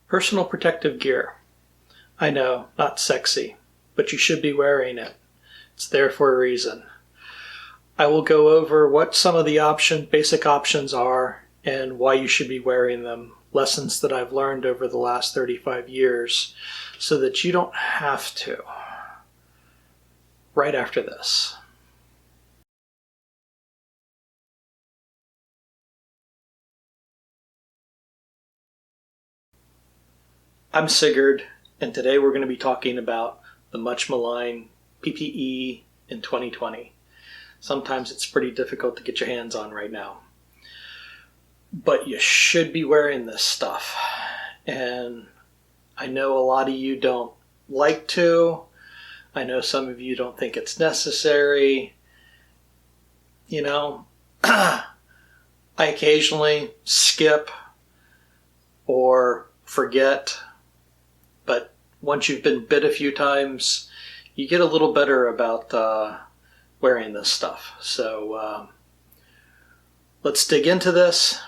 Personal protective gear. I know, not sexy, but you should be wearing it. It's there for a reason. I will go over what some of the basic options are and why you should be wearing them, lessons that I've learned over the last 35 years, so that you don't have to. Right after this. I'm Sigurd, and today we're going to be talking about the much maligned PPE in 2020. Sometimes it's pretty difficult to get your hands on right now. But you should be wearing this stuff. And I know a lot of you don't like to. I know some of you don't think it's necessary. You know, I occasionally skip or forget. But once you've been bit a few times, you get a little better about wearing this stuff. So let's dig into this.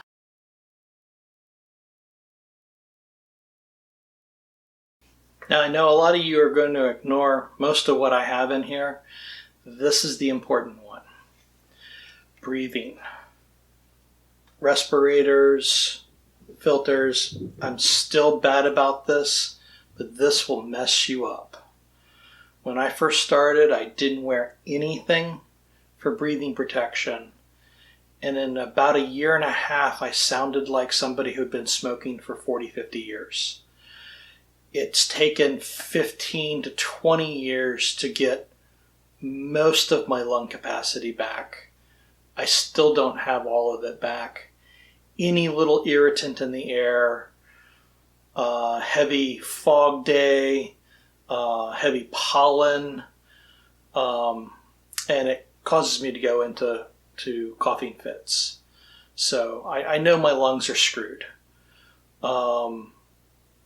Now I know a lot of you are going to ignore most of what I have in here. This is the important one. Breathing. Respirators, filters. I'm still bad about this, but this will mess you up. When I first started, I didn't wear anything for breathing protection. And in about a year and a half, I sounded like somebody who'd been smoking for 40, 50 years. It's taken 15 to 20 years to get most of my lung capacity back. I still don't have all of it back. Any little irritant in the air, heavy fog day, heavy pollen, and it causes me to go into coughing fits. So I know my lungs are screwed.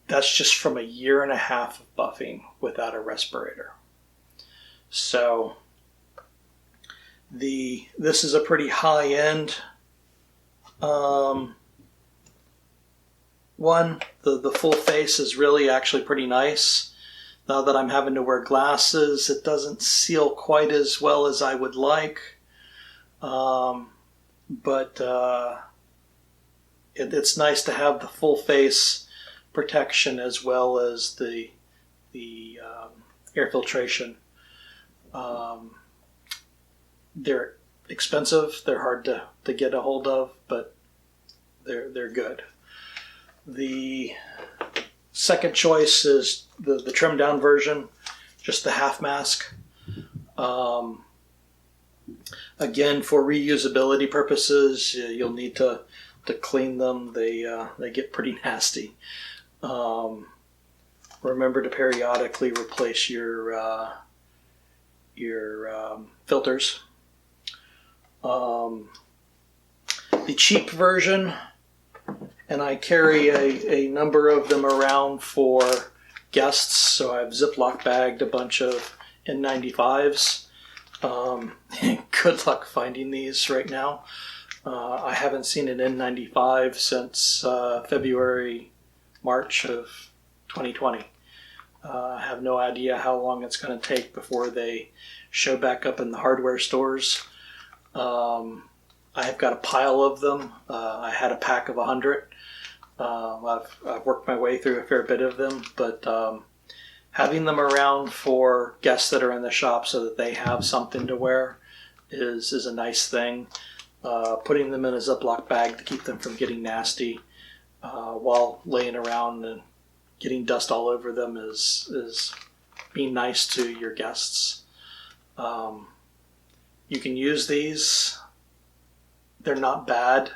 That's just from a year and a half of buffing without a respirator. So this is a pretty high-end one. The full face is really actually pretty nice. Now that I'm having to wear glasses, it doesn't seal quite as well as I would like. But it's nice to have the full face protection as well as the air filtration. They're expensive. They're hard to get a hold of, but they're good. The second choice is the trimmed down version, just the half mask. Again, for reusability purposes, you'll need to clean them. They get pretty nasty. Remember to periodically replace your filters. The cheap version, and I carry a number of them around for guests, so I've Ziploc bagged a bunch of N95s. Good luck finding these right now. I haven't seen an N95 since February, March of 2020. I have no idea how long it's going to take before they show back up in the hardware stores. I have got a pile of them. I had a pack of 100. I've worked my way through a fair bit of them, but having them around for guests that are in the shop so that they have something to wear is a nice thing. Putting them in a Ziploc bag to keep them from getting nasty while laying around and getting dust all over them is being nice to your guests. You can use these. They're not bad,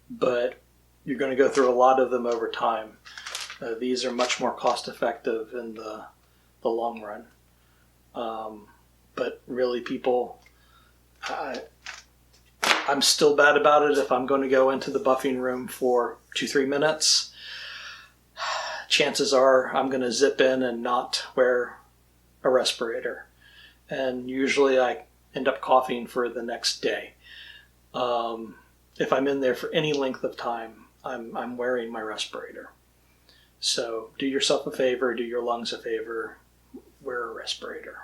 but you're going to go through a lot of them over time. These are much more cost effective in the long run. But really, people, I'm still bad about it. If I'm going to go into the buffing room for 2-3 minutes, chances are I'm going to zip in and not wear a respirator. And usually I end up coughing for the next day. If I'm in there for any length of time, I'm wearing my respirator. So do yourself a favor, do your lungs a favor, wear a respirator.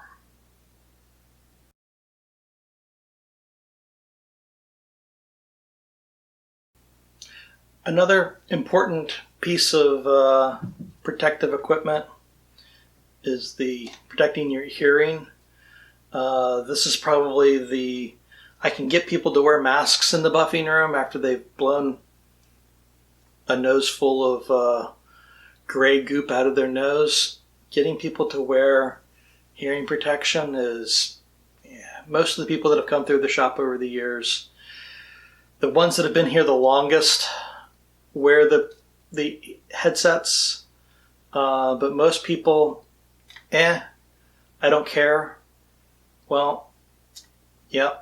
Another important piece of protective equipment is the protecting your hearing. This is probably I can get people to wear masks in the buffing room after they've blown a nose full of gray goop out of their nose. Getting people to wear hearing protection is, most of the people that have come through the shop over the years, the ones that have been here the longest wear the headsets, but most people, I don't care. Well, yeah,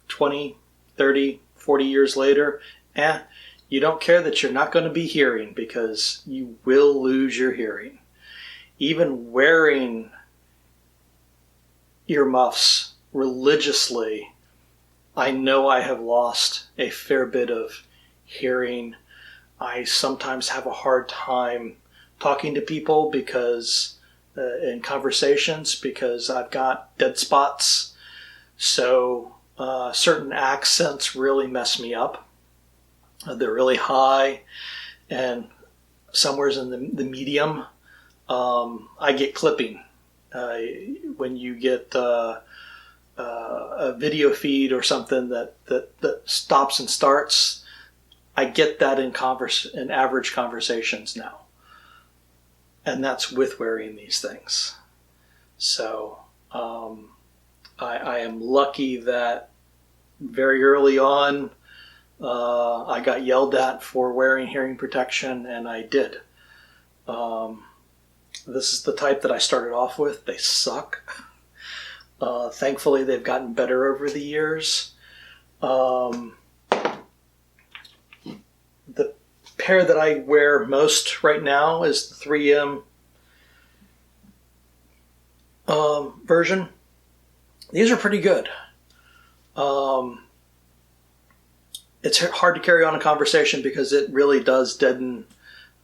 20, 30, 40 years later, you don't care that you're not going to be hearing, because you will lose your hearing. Even wearing earmuffs religiously, I know I have lost a fair bit of hearing. I sometimes have a hard time talking to people because in conversations, because I've got dead spots. So certain accents really mess me up. They're really high, and somewhere's in the medium. I get clipping. When you get a video feed or something that stops and starts, I get that in average conversations now. And that's with wearing these things. So I am lucky that very early on I got yelled at for wearing hearing protection, and I did. This is the type that I started off with. They suck. Thankfully, they've gotten better over the years. The pair that I wear most right now is the 3M version. These are pretty good. It's hard to carry on a conversation because it really does deaden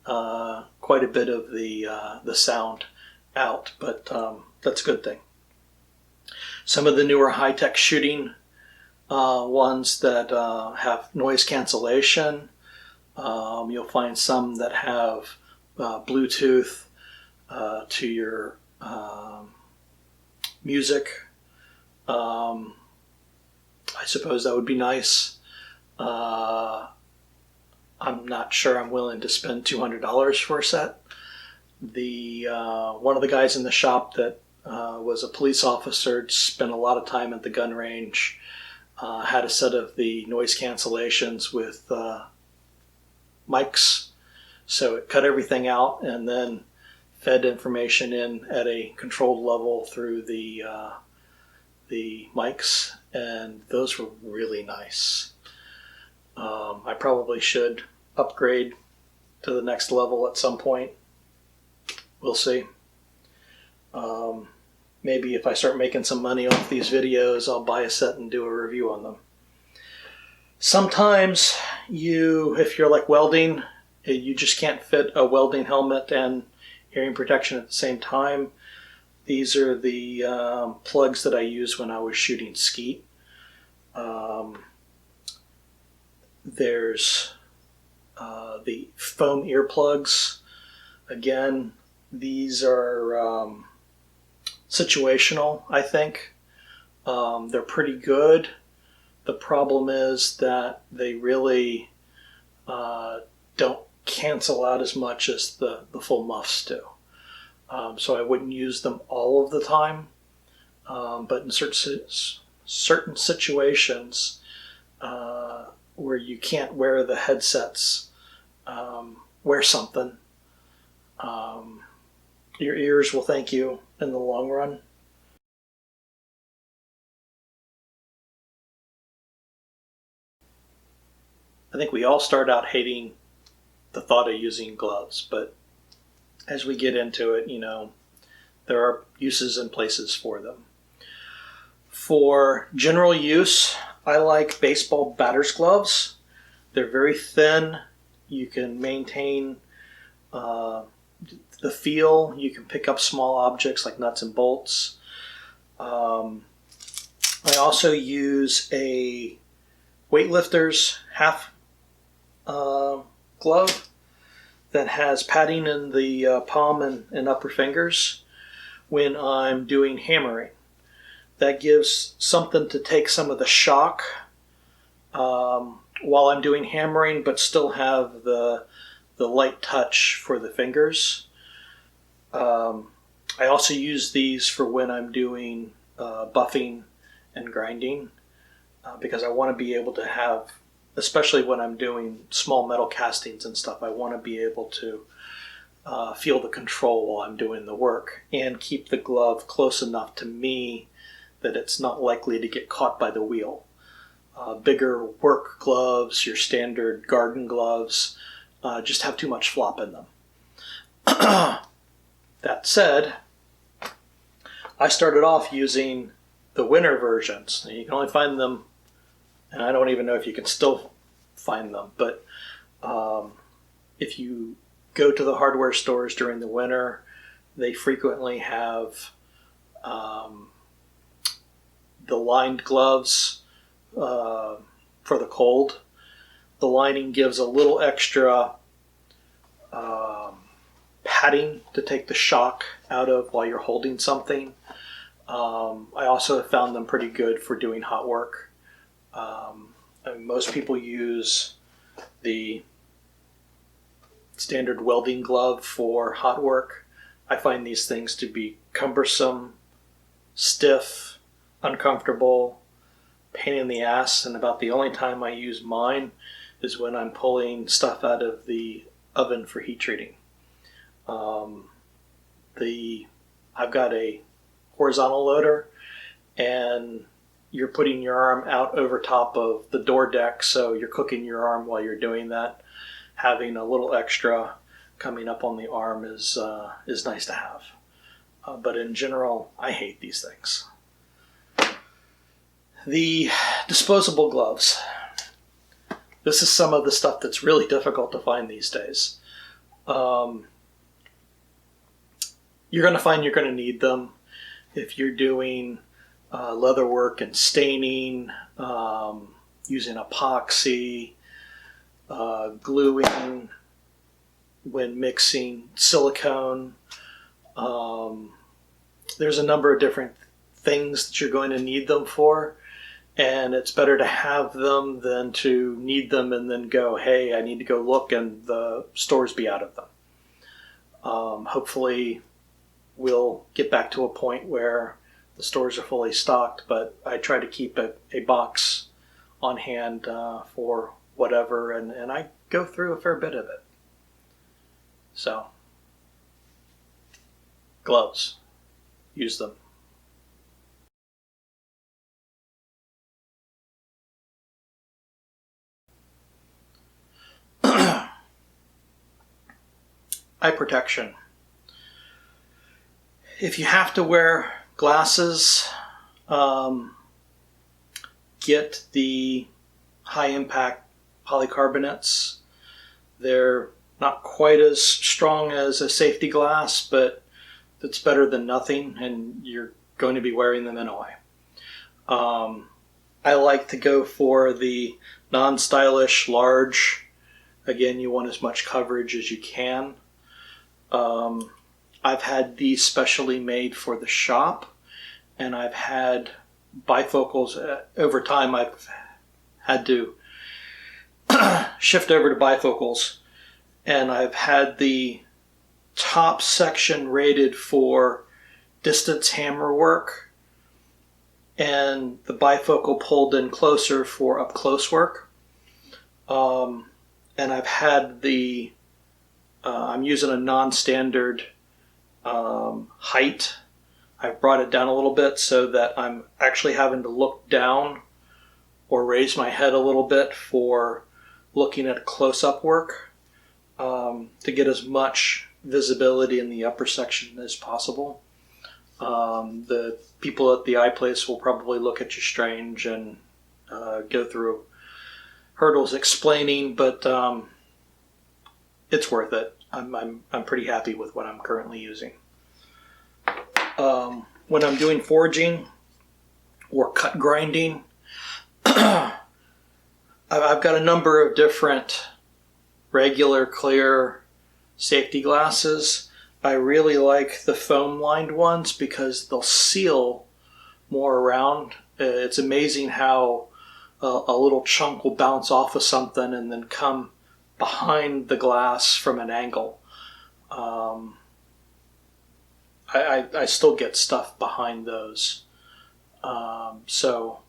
quite a bit of the sound out, but that's a good thing. Some of the newer high-tech shooting ones that have noise cancellation, you'll find some that have Bluetooth to your music. I suppose that would be nice. I'm not sure I'm willing to spend $200 for a set. One of the guys in the shop that was a police officer, spent a lot of time at the gun range, had a set of the noise cancellations with mics, so it cut everything out and then fed information in at a controlled level through the mics, and those were really nice. I probably should upgrade to the next level at some point. We'll see. Maybe if I start making some money off these videos, I'll buy a set and do a review on them. Sometimes if you're like welding, you just can't fit a welding helmet and hearing protection at the same time. These are the plugs that I used when I was shooting skeet. There's the foam earplugs. Again, these are situational, I think. They're pretty good. The problem is that they really don't cancel out as much as the full muffs do. So I wouldn't use them all of the time. But in certain situations where you can't wear the headsets, wear something. Your ears will thank you in the long run. I think we all start out hating the thought of using gloves, but as we get into it, there are uses and places for them. For general use, I like baseball batter's gloves. They're very thin. You can maintain the feel. You can pick up small objects like nuts and bolts. I also use a weightlifter's half glove that has padding in the palm and upper fingers when I'm doing hammering. That gives something to take some of the shock while I'm doing hammering, but still have the light touch for the fingers. I also use these for when I'm doing buffing and grinding because I want to be able to have, especially when I'm doing small metal castings and stuff, I want to be able to feel the control while I'm doing the work and keep the glove close enough to me that it's not likely to get caught by the wheel. Bigger work gloves, your standard garden gloves, just have too much flop in them. That said, I started off using the winter versions. You can only find them, and I don't even know if you can still find them, but if you go to the hardware stores during the winter, they frequently have the lined gloves for the cold. The lining gives a little extra padding to take the shock out of while you're holding something. I also have found them pretty good for doing hot work. Most people use the standard welding glove for hot work. I find these things to be cumbersome, stiff, uncomfortable, pain in the ass, and about the only time I use mine is when I'm pulling stuff out of the oven for heat treating. I've got a horizontal loader, and you're putting your arm out over top of the door deck, so you're cooking your arm while you're doing that. Having a little extra coming up on the arm is nice to have. But in general, I hate these things. The disposable gloves. This is some of the stuff that's really difficult to find these days. You're going to find you're going to need them if you're doing leather work and staining, using epoxy, gluing when mixing silicone. There's a number of different things that you're going to need them for, and it's better to have them than to need them and then go, hey, I need to go look and the stores be out of them. Hopefully we'll get back to a point where the stores are fully stocked, but I try to keep a box on hand for whatever, and I go through a fair bit of it. So, gloves. Use them. Eye protection. If you have to wear glasses, get the high impact polycarbonates. They're not quite as strong as a safety glass, but it's better than nothing, and you're going to be wearing them anyway. I like to go for the non-stylish large. Again, you want as much coverage as you can. I've had these specially made for the shop, and I've had bifocals. Over time, I've had to shift over to bifocals, and I've had the top section rated for distance hammer work and the bifocal pulled in closer for up close work. And I've had I'm using a non-standard height. I've brought it down a little bit so that I'm actually having to look down or raise my head a little bit for looking at close-up work to get as much visibility in the upper section as possible. The people at the eye place will probably look at you strange and go through hurdles explaining, but it's worth it. I'm pretty happy with what I'm currently using. When I'm doing forging or cut grinding, I've got a number of different regular clear safety glasses. I really like the foam lined ones because they'll seal more around. It's amazing how a little chunk will bounce off of something and then come behind the glass from an angle. I still get stuff behind those. So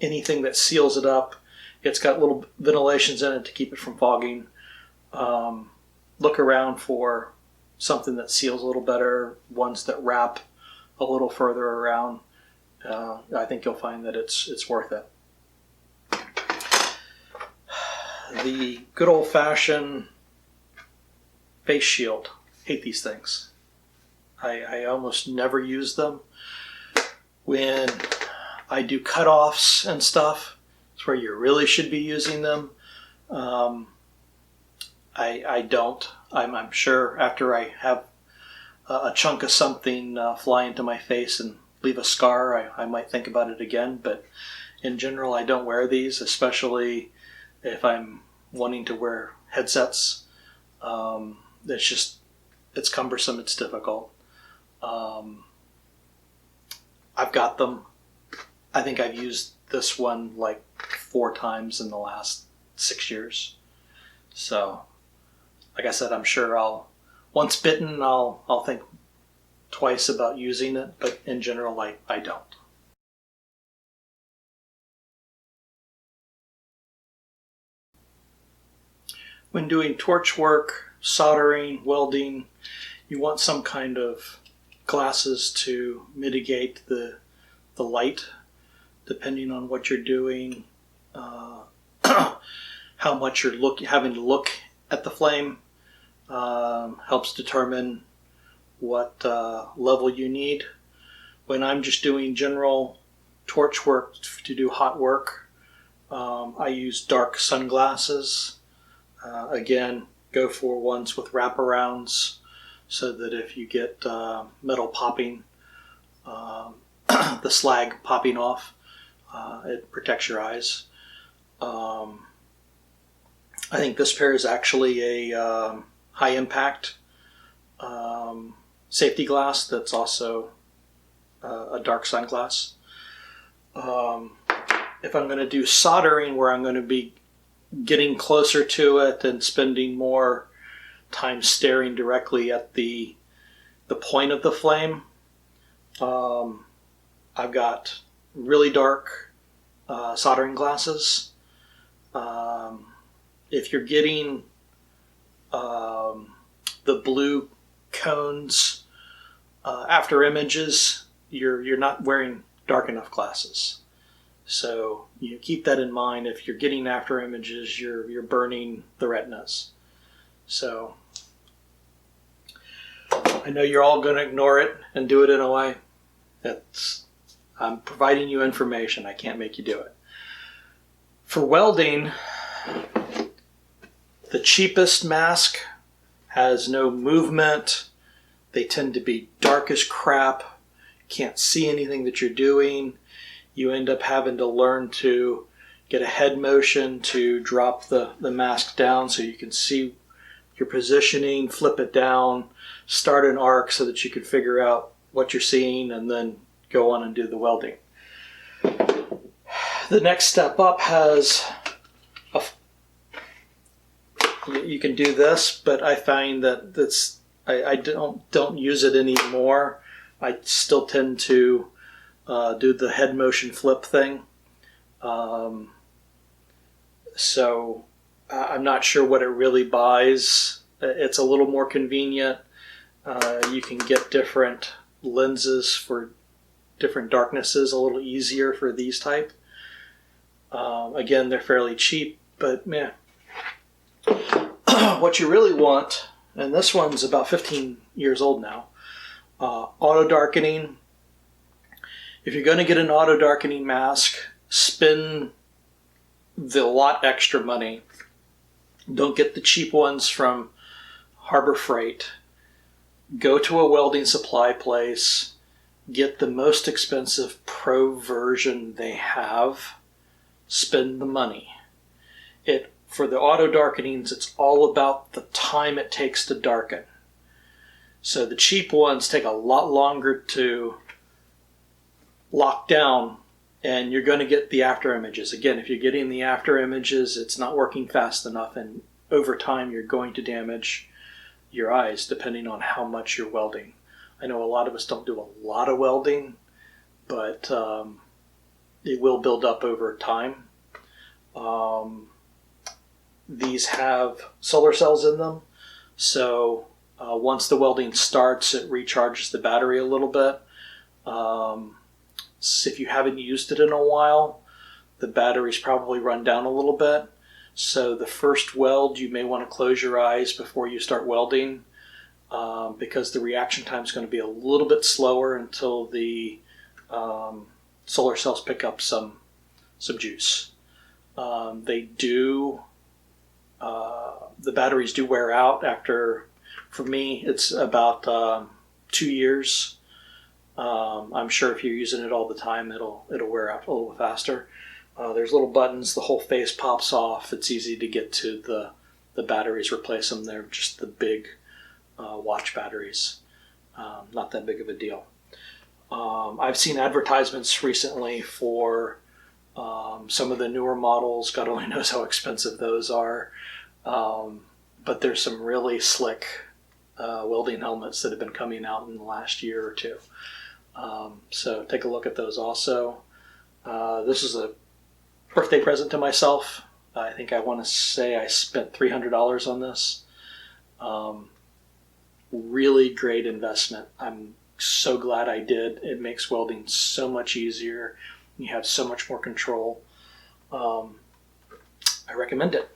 anything that seals it up, it's got little ventilations in it to keep it from fogging. Look around for something that seals a little better, ones that wrap a little further around. I think you'll find that it's worth it. The good old-fashioned face shield. Hate these things. I almost never use them. When I do cutoffs and stuff, it's where you really should be using them. I don't. I'm sure after I have a chunk of something fly into my face and leave a scar, I might think about it again. But in general, I don't wear these, especially if I'm wanting to wear headsets. It's cumbersome, it's difficult. I've got them. I think I've used this one like 4 times in the last 6 years. So, like I said, I'm sure once bitten, I'll think twice about using it, but in general, I don't. When doing torch work, soldering, welding, you want some kind of glasses to mitigate the light, depending on what you're doing, how much you're having to look at the flame, helps determine what level you need. When I'm just doing general torch work to do hot work, I use dark sunglasses. Again, go for ones with wraparounds so that if you get metal popping, the slag popping off, it protects your eyes. I think this pair is actually a high impact safety glass that's also a dark sunglass. If I'm going to do soldering where I'm going to be getting closer to it and spending more time staring directly at the point of the flame, I've got really dark soldering glasses. If you're getting the blue cones after images, you're not wearing dark enough glasses. So you keep that in mind. If you're getting after images, you're burning the retinas. So I know you're all going to ignore it and do it in a way. I'm providing you information. I can't make you do it. For welding, the cheapest mask has no movement. They tend to be dark as crap. Can't see anything that you're doing. You end up having to learn to get a head motion to drop the mask down so you can see your positioning, flip it down, start an arc so that you can figure out what you're seeing and then go on and do the welding. The next step up has you can do this, but I find that I don't use it anymore. I still tend to do the head motion flip thing. So I'm not sure what it really buys. It's a little more convenient. You can get different lenses for different darknesses a little easier for these type. Again, they're fairly cheap, but meh. What you really want, and this one's about 15 years old now, auto darkening. If you're going to get an auto darkening mask, spend the lot extra money. Don't get the cheap ones from Harbor Freight, go to a welding supply place, get the most expensive pro version they have, spend the money. For the auto darkenings, it's all about the time it takes to darken. So the cheap ones take a lot longer to lock down, and you're going to get the after images. Again, if you're getting the after images, it's not working fast enough, and over time you're going to damage your eyes depending on how much you're welding. I know a lot of us don't do a lot of welding, but it will build up over time. These have solar cells in them, so once the welding starts, it recharges the battery a little bit. So if you haven't used it in a while, the battery's probably run down a little bit. So the first weld, you may want to close your eyes before you start welding, because the reaction time is going to be a little bit slower until the solar cells pick up some juice. The batteries do wear out after, for me, it's about 2 years. I'm sure if you're using it all the time, it'll wear out a little faster. There's little buttons, the whole face pops off. It's easy to get to the batteries, replace them. They're just the big watch batteries. Not that big of a deal. I've seen advertisements recently for some of the newer models. God only knows how expensive those are. But there's some really slick welding helmets that have been coming out in the last year or two. So take a look at those also. This is a birthday present to myself. I think I want to say I spent $300 on this. Really great investment. I'm so glad I did. It makes welding so much easier. You have so much more control. I recommend it.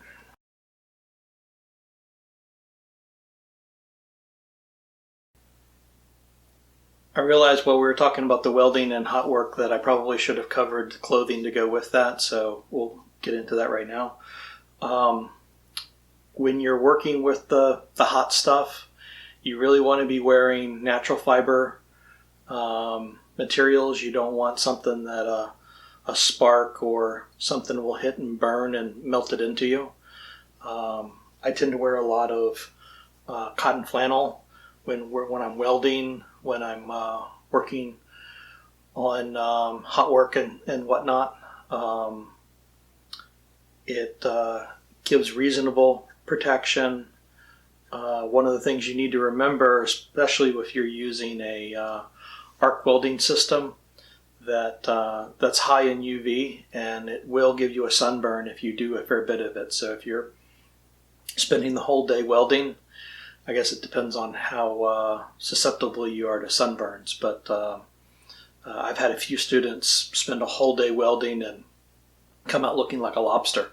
I realized while we were talking about the welding and hot work that I probably should have covered the clothing to go with that, so we'll get into that right now. When you're working with the hot stuff, you really want to be wearing natural fiber materials. You don't want something that a spark or something will hit and burn and melt it into you. I tend to wear a lot of cotton flannel when I'm welding, when I'm working on hot work and whatnot. It gives reasonable protection. One of the things you need to remember, especially if you're using a arc welding system, that's high in UV, and it will give you a sunburn if you do a fair bit of it. So if you're spending the whole day welding, I guess it depends on how susceptible you are to sunburns, but I've had a few students spend a whole day welding and come out looking like a lobster.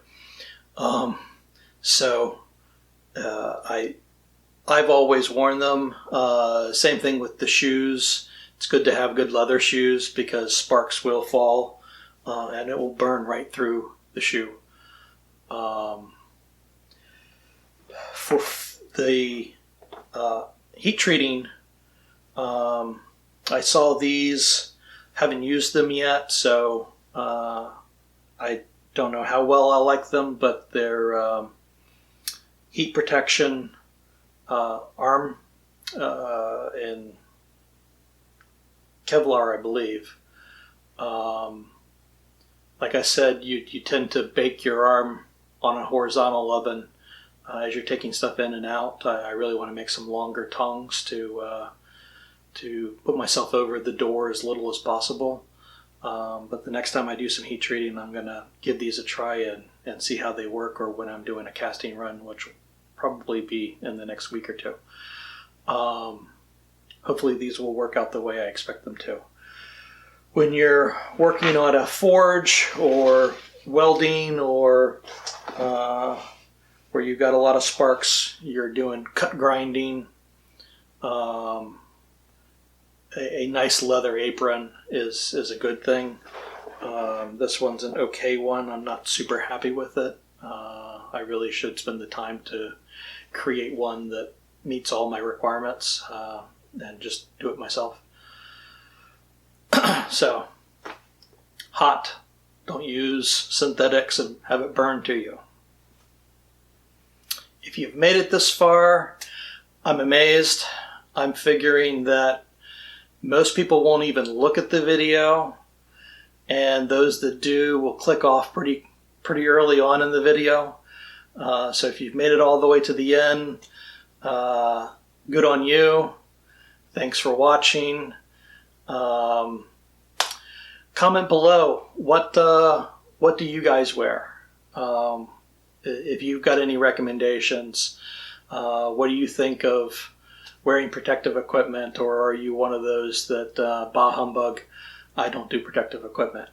I've always worn them. Same thing with the shoes. It's good to have good leather shoes because sparks will fall and it will burn right through the shoe. For the heat treating, I saw these, haven't used them yet, so I don't know how well I like them, but they're heat protection arm in Kevlar, I believe. Like I said, you tend to bake your arm on a horizontal oven as you're taking stuff in and out. I really want to make some longer tongues to put myself over the door as little as possible. But the next time I do some heat treating, I'm going to give these a try and see how they work, or when I'm doing a casting run, which will probably be in the next week or two. Hopefully these will work out the way I expect them to. When you're working on a forge or welding or where you've got a lot of sparks, you're doing cut grinding, a nice leather apron is a good thing. This one's an okay one. I'm not super happy with it. I really should spend the time to create one that meets all my requirements, and just do it myself. So, hot. Don't use synthetics and have it burn to you. If you've made it this far, I'm amazed. I'm figuring that most people won't even look at the video, and those that do will click off pretty early on in the video. So if you've made it all the way to the end, good on you. Thanks for watching. Comment below, what do you guys wear? If you've got any recommendations, what do you think of wearing protective equipment, or are you one of those that bah humbug, I don't do protective equipment?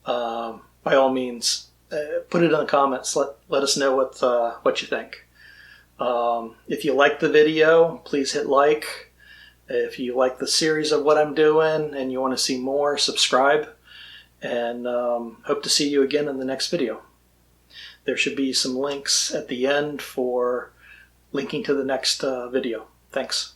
By all means, put it in the comments. Let us know what you think. If you like the video, please hit like. If you like the series of what I'm doing and you want to see more, subscribe. And hope to see you again in the next video. There should be some links at the end for linking to the next video. Thanks.